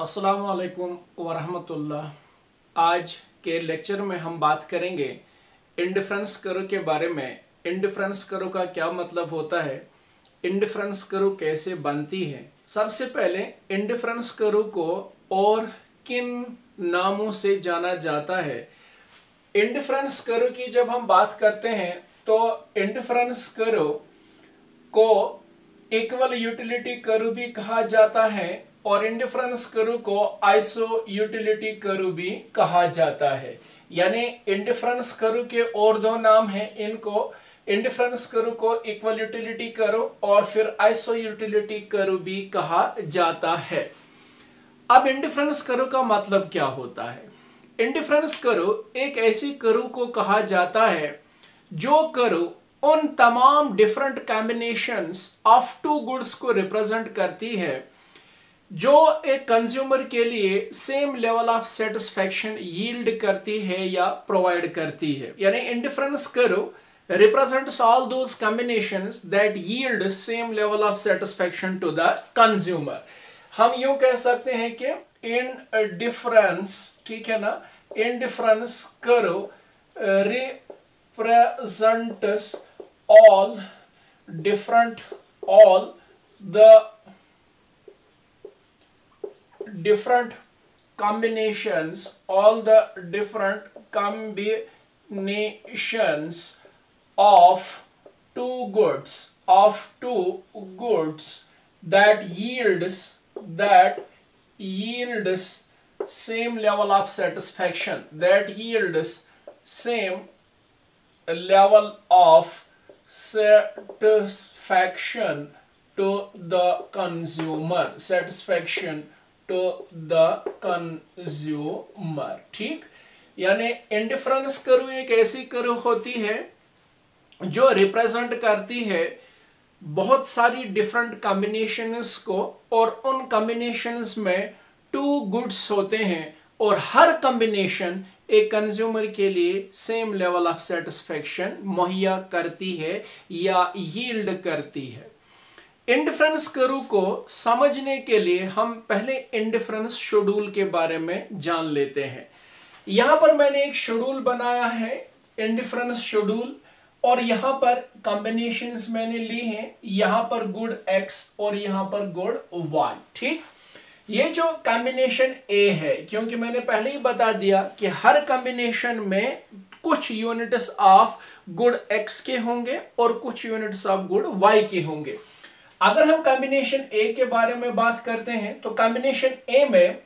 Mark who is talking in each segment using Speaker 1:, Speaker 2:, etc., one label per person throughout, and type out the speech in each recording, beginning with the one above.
Speaker 1: अस्सलामु अलैकुम वरहमतुल्लाह। आज के लेक्चर में हम बात करेंगे इंडिफरेंस कर्व के बारे में। इंडिफरेंस कर्व का क्या मतलब होता है, इंडिफरेंस कर्व कैसे बनती है। सबसे पहले इंडिफरेंस कर्व को और किन नामों से जाना जाता है। इंडिफरेंस कर्व की जब हम बात करते हैं तो इंडिफरेंस कर्व को इक्वल यूटिलिटी कर्व भी कहा जाता है और इंडिफरेंस कर्व को आइसो यूटिलिटी कर्व भी कहा जाता है। यानी इंडिफरेंस कर्व के और दो नाम हैं, इनको इंडिफरेंस कर्व को इक्वल यूटिलिटी कर्व और फिर आइसो यूटिलिटी कर्व भी कहा जाता है। अब इंडिफरेंस कर्व का मतलब क्या होता है। इंडिफरेंस कर्व एक ऐसी कर्व को कहा जाता है जो कर्व उन तमाम different combinations of two goods को रिप्रेजेंट करती है जो एक कंज्यूमर के लिए same level of satisfaction yield करती है या प्रोवाइड करती है। यानी indifference curve represents all those combinations that yield same level of satisfaction to the consumer। हम यूं कह सकते हैं कि इंडिफरेंस, ठीक है ना, indifference curve represents all the different combinations of two goods that yields same level of satisfaction, to the consumer, ठीक। यानी इंडिफरेंस कर्व एक ऐसी कर्व होती है जो रिप्रेजेंट करती है बहुत सारी डिफरेंट कॉम्बिनेशंस को और उन कॉम्बिनेशंस में टू गुड्स होते हैं और हर कॉम्बिनेशन एक कंज्यूमर के लिए सेम लेवल ऑफ सेटिस्फैक्शन मुहैया करती है या यील्ड करती है। इंडिफरेंस कर्व को समझने के लिए हम पहले इंडिफरेंस शेड्यूल के बारे में जान लेते हैं। यहां पर मैंने एक शेड्यूल बनाया है, इंडिफरेंस शेड्यूल, और यहां पर कॉम्बिनेशंस मैंने ली हैं, यहां पर गुड x और यहां पर गुड y, ठीक। ये जो कॉम्बिनेशन A है, क्योंकि मैंने पहले ही बता दिया कि हर कॉम्बिनेशन में कुछ यूनिट्स ऑफ गुड x के होंगे और कुछ यूनिट्स ऑफ गुड y के होंगे। अगर हम कॉम्बिनेशन A के बारे में बात करते हैं तो कॉम्बिनेशन A में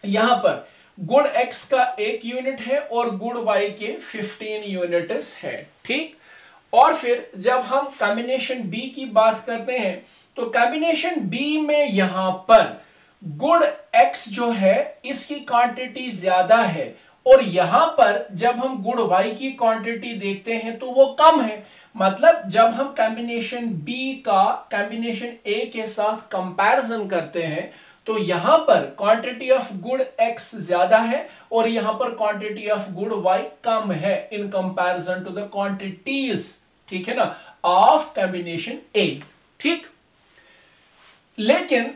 Speaker 1: यहां पर गुड x का एक यूनिट है और गुड y के 15 यूनिट्स है, ठीक। और फिर जब हम कॉम्बिनेशन B की बात करते हैं तो कॉम्बिनेशन B में यहां पर गुड x जो है इसकी क्वांटिटी ज्यादा है और यहां पर जब हम गुड y की क्वांटिटी देखते हैं तो वो कम है। मतलब जब हम कॉम्बिनेशन B का कॉम्बिनेशन A के साथ कंपैरिजन करते हैं तो यहां पर क्वांटिटी ऑफ गुड x ज्यादा है और यहां पर क्वांटिटी ऑफ गुड y कम है इन कंपैरिजन टू द क्वांटिटीज, ठीक है ना, ऑफ कॉम्बिनेशन A, ठीक। लेकिन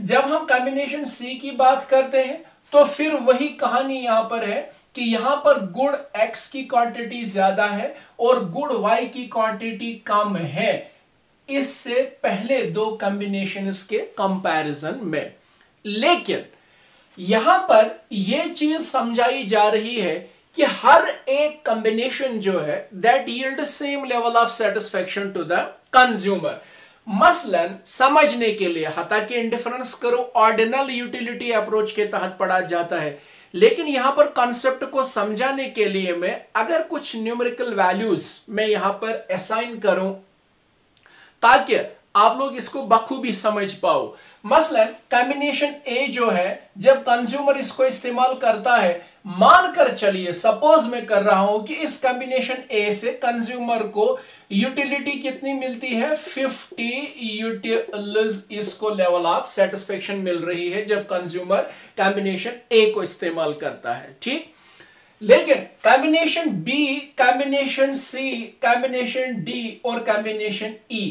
Speaker 1: जब हम कॉम्बिनेशन C की बात करते हैं तो फिर वही कहानी यहां पर है कि यहां पर गुड x की क्वांटिटी ज्यादा है और गुड y की क्वांटिटी कम है इससे पहले दो कॉम्बिनेशंस के कंपैरिजन में। लेकिन यहां पर यह चीज समझाई जा रही है कि हर एक कॉम्बिनेशन जो है that yield same level of satisfaction to the consumer. मसलन समझने के लिए, हालांकि indifference curve ordinal utility approach के तहत पढ़ा जाता है, लेकिन यहां पर कॉन्सेप्ट को समझाने के लिए मैं अगर कुछ न्यूमेरिकल वैल्यूज मैं यहां पर असाइन करूं ताकि आप लोग इसको बखूबी समझ पाओ। मसलन कॉम्बिनेशन A जो है जब कंज्यूमर इसको इस्तेमाल करता है, मानकर चलिए सपोज मैं कर रहा हूं कि इस कॉम्बिनेशन A से कंज्यूमर को यूटिलिटी कितनी मिलती है, 50 यूटिल्स इसको लेवल ऑफ सेटिस्फैक्शन मिल रही है जब कंज्यूमर कॉम्बिनेशन A को इस्तेमाल करता है, ठीक। लेकिन combination B, combination C, combination D और कॉम्बिनेशन E,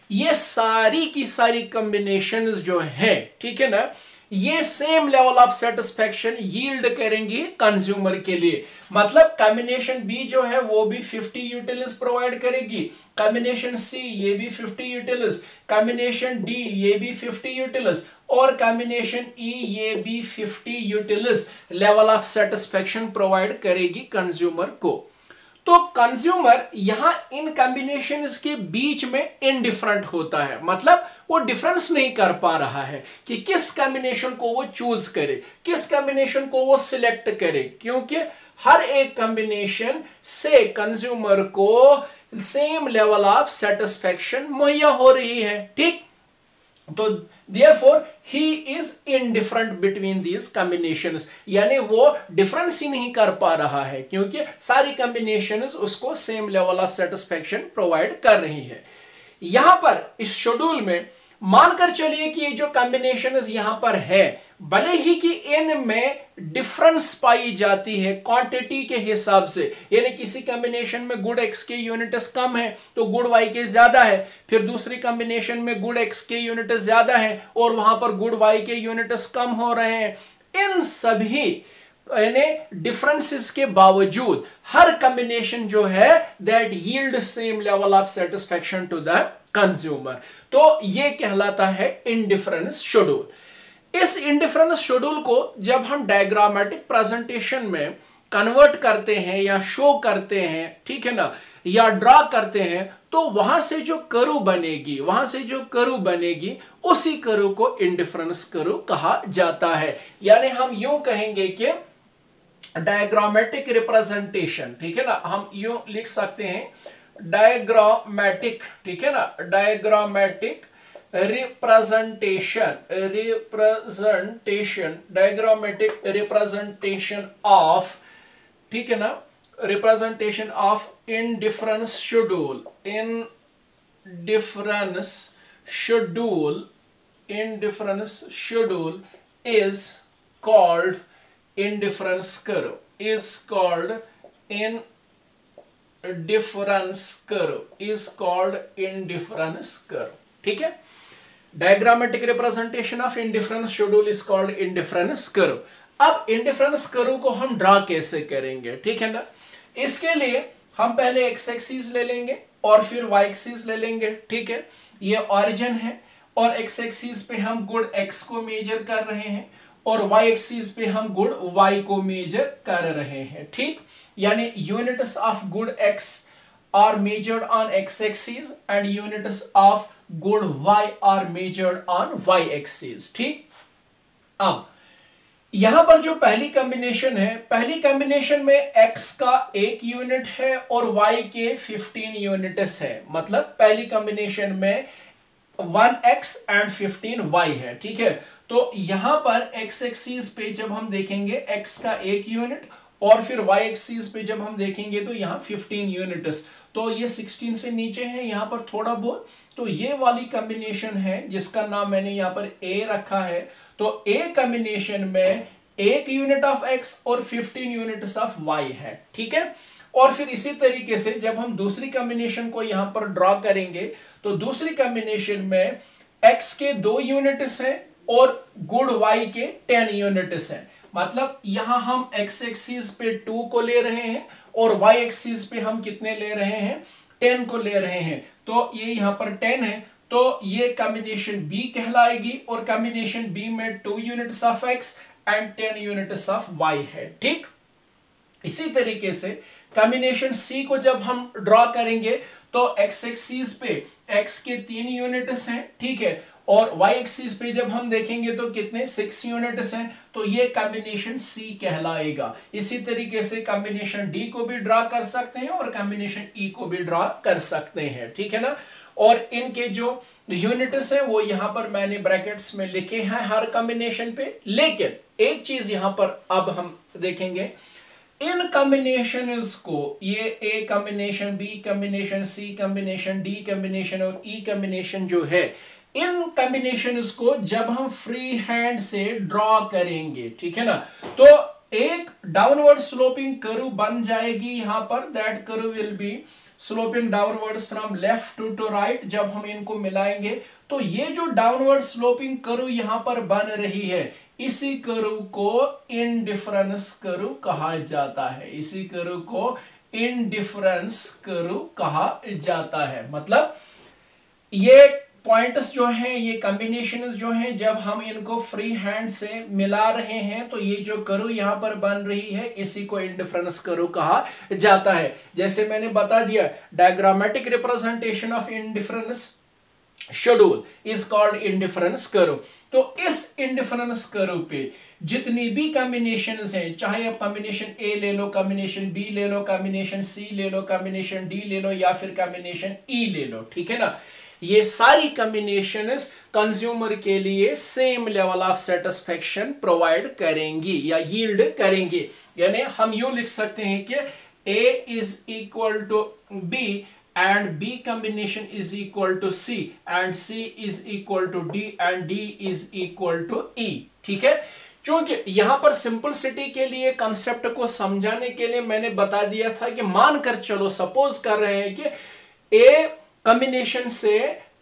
Speaker 1: ये सारी की सारी कॉम्बिनेशंस जो है, ठीक है ना, ये same level of satisfaction yield करेंगी कंज्यूमर के लिए। मतलब कॉम्बिनेशन बी जो है वो भी 50 यूटिलिटीज प्रोवाइड करेगी, कॉम्बिनेशन सी ये भी 50 यूटिलिटीज, कॉम्बिनेशन डी ये भी 50 यूटिलिटीज और कॉम्बिनेशन ई ये भी 50 utilities level of satisfaction provide करेगी कंज्यूमर को। तो कंज्यूमर यहां इन कॉम्बिनेशंस के बीच में इनडिफरेंट होता है, मतलब वो डिफरेंस नहीं कर पा रहा है कि किस कॉम्बिनेशन को वो चूज करे, किस कॉम्बिनेशन को वो सिलेक्ट करे, क्योंकि हर एक कॉम्बिनेशन से कंज्यूमर को सेम लेवल ऑफ सेटिस्फेक्शन मुहैया हो रही है। ठीक, तो therefore he is indifferent between these combinations, यानी वो डिफरेंस ही नहीं कर पा रहा है क्योंकि सारी कॉम्बिनेशंस उसको same level of satisfaction provide कर रही है। यहां पर इस शेड्यूल में मानकर चलिए कि ये जो कॉम्बिनेशंस यहां पर है, भले ही कि इनमें डिफरेंस पाई जाती है क्वांटिटी के हिसाब से, यानी किसी कॉम्बिनेशन में गुड एक्स के यूनिट्स कम है तो गुड वाई के ज्यादा है, फिर दूसरी कॉम्बिनेशन में गुड एक्स के यूनिट्स ज्यादा है और वहां पर गुड वाई के यूनिट्स कम हो रहे हैं। इन सभी यानी डिफरेंसेस के बावजूद हर कॉम्बिनेशन जो है that yield same level of satisfaction to the consumer. तो ये कहलाता है इंडिफरेंस शेड्यूल। इस इंडिफरेंस शेड्यूल को जब हम डायग्रामेटिक प्रेजेंटेशन में कन्वर्ट करते हैं या शो करते हैं, ठीक है ना, या ड्रा करते हैं, तो वहां से जो कर्व बनेगी उसी कर्व को इंडिफरेंस कर्व कहा जाता है। यानी हम यूं कहेंगे कि डायग्रामेटिक रिप्रेजेंटेशन, ठीक है ना, हम यूं लिख सकते हैं डायग्रामेटिक, ठीक है ना, डायग्रामेटिक डायग्रामेटिक रिप्रेजेंटेशन ऑफ, ठीक है ना, representation of indifference schedule, indifference schedule is called indifference curve, indifference curve, ठीक है। Diagrammatic representation of indifference schedule is called indifference curve. अब इंडिफरेंस कर्व को हम ड्रा कैसे करेंगे, ठीक है ना, इसके लिए हम पहले एक्स एक्सिस ले लेंगे और फिर वाई एक्सिस ले लेंगे, ठीक है। ये ऑरिजिन है और एक्स एक्सिस पे हम गुड एक्स को मेजर कर रहे हैं और वाई एक्सिस पे हम गुड वाई को मेजर कर रहे हैं, ठीक। यानी units of good X are measured on X axis and units of good Y are measured on Y axis, ठीक। अब यहां पर जो पहली कॉम्बिनेशन है, पहली कॉम्बिनेशन में x का 1 यूनिट है और y के 15 यूनिट्स है, मतलब पहली कॉम्बिनेशन में 1x एंड 15y है, ठीक है। तो यहां पर x एक्सिस पे जब हम देखेंगे x का 1 यूनिट और फिर y एक्सिस पे जब हम देखेंगे तो यहां 15 यूनिट्स, तो ये 16 से नीचे है यहां पर थोड़ा बहुत, तो ये वाली कॉम्बिनेशन है जिसका नाम मैंने यहां पर a रखा है। तो A कॉम्बिनेशन में 1 यूनिट ऑफ x और 15 यूनिट्स ऑफ y है, ठीक है। और फिर इसी तरीके से जब हम दूसरी कॉम्बिनेशन को यहां पर ड्रॉ करेंगे तो दूसरी कॉम्बिनेशन में x के 2 यूनिट्स हैं और गुड y के 10 यूनिट्स हैं, मतलब यहां हम x एक्सिस पे 2 को ले रहे हैं और y एक्सिस पे हम कितने ले रहे हैं, 10 को ले रहे हैं। तो ये यहां पर 10 है, तो ये कॉम्बिनेशन B कहलाएगी और कॉम्बिनेशन B में 2 units of x and 10 units of y है, ठीक। इसी तरीके से कॉम्बिनेशन C को जब हम ड्रॉ करेंगे तो x एक्सिस पे x के 3 यूनिट्स हैं, ठीक है, और y एक्सिस पे जब हम देखेंगे तो कितने 6 यूनिट्स हैं, तो ये कॉम्बिनेशन C कहलाएगा। इसी तरीके से कॉम्बिनेशन D को भी ड्रॉ कर सकते हैं और कॉम्बिनेशन E को भी ड्रॉ कर सकते हैं, ठीक है ना। और इनके जो यूनिट्स है वो यहां पर मैंने ब्रैकेट्स में लिखे हैं हर कॉम्बिनेशन पे। लेकिन एक चीज यहां पर अब हम देखेंगे, इन कॉम्बिनेशंस को, ये A combination, B combination, C combination, D combination और E कॉम्बिनेशन जो है, इन कॉम्बिनेशंस को जब हम फ्री हैंड से ड्रॉ करेंगे, ठीक है ना, तो एक डाउनवर्ड स्लोपिंग कर्व बन जाएगी यहां पर, that curve will be sloping downwards from left to right, जब हम इनको मिलाएंगे तो ये जो डाउनवर्ड स्लोपिंग कर्व यहां पर बन रही है, इसी कर्व को इंडिफरेंस कर्व कहा जाता है। इसी कर्व को इंडिफरेंस कर्व कहा जाता है। मतलब ये पॉइंट्स जो हैं, ये कॉम्बिनेशंस जो हैं, जब हम इनको फ्री हैंड से मिला रहे हैं तो ये जो कर्व यहां पर बन रही है, इसी को इंडिफरेंस कर्व कहा जाता है। जैसे मैंने बता दिया, diagrammatic representation of indifference schedule is called indifference curve. तो इस इंडिफरेंस कर्व पे जितनी भी कॉम्बिनेशंस हैं, चाहे आप कॉम्बिनेशन ए ले लो, कॉम्बिनेशन बी ले लो, कॉम्बिनेशन सी ले लो, कॉम्बिनेशन डी ले लो, या फिर कॉम्बिनेशन ई ले लो, ठीक है ना, ये सारी कॉम्बिनेशंस कंज्यूमर के लिए same level of satisfaction provide करेंगी या यील्ड करेंगी। यानी हम यूं लिख सकते हैं कि A is equal to B and B combination is equal to C and C is equal to D and D is equal to E, ठीक है। क्योंकि यहां पर सिंपलिसिटी के लिए, कंसेप्ट को समझाने के लिए मैंने बता दिया था कि मानकर चलो, सपोज कर रहे हैं कि A कॉम्बिनेशन से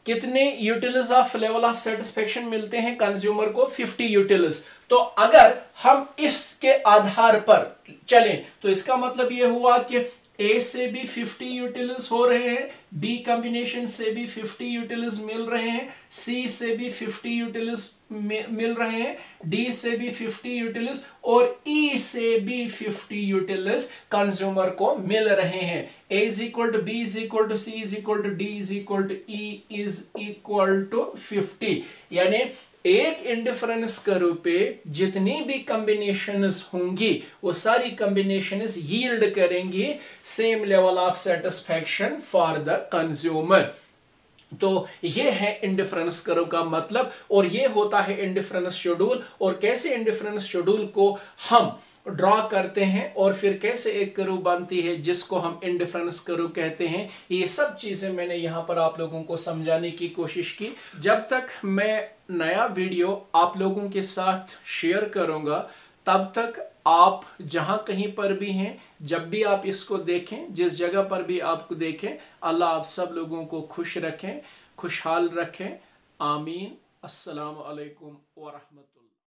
Speaker 1: कितने utils of level of satisfaction मिलते हैं कंज्यूमर को, 50 यूटिल्स। तो अगर हम इसके आधार पर चलें तो इसका मतलब यह हुआ कि ए से भी 50 यूटिल्स हो रहे हैं, बी कॉम्बिनेशन से भी 50 यूटिल्स मिल रहे हैं, सी से भी 50 यूटिल्स मिल रहे हैं, डी से भी 50 यूटिल्स और ई से भी 50 यूटिल्स कंज्यूमर को मिल रहे हैं। A is equal to B is equal to C is equal to D is equal to E is equal to 50। यानी एक इंडिफरेंस कर्व पे जितनी भी कॉम्बिनेशंस होंगी वो सारी कॉम्बिनेशंस यील्ड करेंगी same level of satisfaction for the consumer. तो ये है इंडिफरेंस कर्व का मतलब, और ये होता है इंडिफरेंस शेड्यूल। और कैसे इंडिफरेंस शेड्यूल को हम ड्रॉ करते हैं और फिर कैसे एक कर्व बनती है जिसको हम इंडिफरेंस कर्व कहते हैं, ये सब चीजें मैंने यहां पर आप लोगों को समझाने की कोशिश की। जब तक मैं नया वीडियो आप लोगों के साथ शेयर करूंगा तब तक आप जहां कहीं पर भी हैं, जब भी आप इसको देखें, जिस जगह पर भी आपको देखें, अल्लाह आप सब लोगों को खुश रखें, खुशहाल रखें। आमीन। अस्सलाम वालेकुम व रहमतुल्लाह।